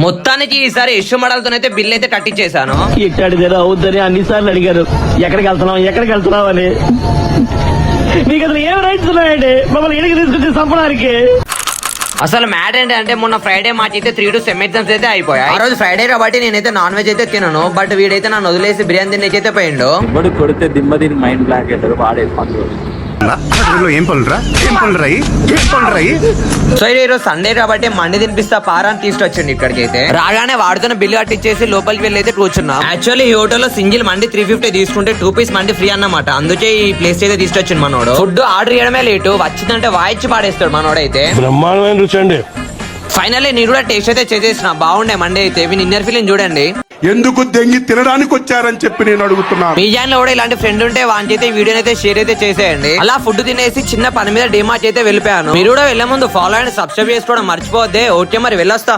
మొత్తానికి ఈసారి issue మోడల్తోనైతే bill అయితే కట్టించేశాను. ఇట్టాడిదేదో అవుద్దని అన్నిసార్లు అడిగారు. ఎక్కడికి వెళ్తున్నావు అని. మీకు అసలు ఏం రైట్స్ ఉన్నాయండి మమ్మల్ని ఇంటికి తీసుకొచ్చి చంపడానికి? అసలు మ్యాటర్ ఏంటంటే మొన్న ఫ్రైడే మాకు అయితే 3 to 7 ఎగ్జామ్స్ అయితే అయిపోయాయి. ఆ రోజు ఫ్రైడే కాబట్టి నేనైతే నాన్ వెజ్ అయితే తినను. బట్ వీడైతే నన్ను వదిలేసి బిర్యానీ తినేకైతే పోయిండు. ఇప్పుడు కొడితే దిమ్మ దీని మైండ్ బ్లాక్ అవుతాడు వాడే పనులు. సో ఈరోజు సండే కాబట్టి మండి తినిపిస్తా పారా అని తీసుకొచ్చిండు ఇక్కడికి అయితే. రాగానే వాడుతున్న బిల్లు కట్టించేసి లోపలికి వెళ్ళి అయితే కూర్చున్నాం. యాక్చువల్లీ ఈ హోటల్లో సింగిల్ మండి 350 తీసుకుంటే 2 పీస్ మండి ఫ్రీ అన్నమాట. అందుకే ఈ ప్లేస్ అయితే తీసుకొచ్చిండు మనోడు. ఫుడ్ ఆర్డర్ చేయడమే లేటు, వచ్చిందంటే వాయిచ్చి పాడేస్తాడు మనోడైతే. బ్రహ్మాండమైన రుచి అండి. ఫైనల్లీ నేను కూడా టేస్ట్ అయితే చేసేసిన, బాగుండే మండి అయితే. ఇన్నర్ ఫీలింగ్ చూడండి. ఎందుకు దెంగి తినడానికి వచ్చారని చెప్పి నేను అడుగుతున్నాను. మీ జాన్ లో కూడా ఇలాంటి ఫ్రెండ్ ఉంటే వానికి అయితే వీడియో అయితే షేర్ అయితే చేసేయండి. అలా ఫుడ్ తినేసి చిన్న పని మీద డిమార్ట్ అయితే వెళ్ళిపోయాను. మీరు కూడా వెళ్ళే ముందు ఫాలో అండ్ సబ్స్క్రైబ్ చేసుకోవడం మర్చిపోవద్దే. ఓకే మరి వెళ్ళొస్తా.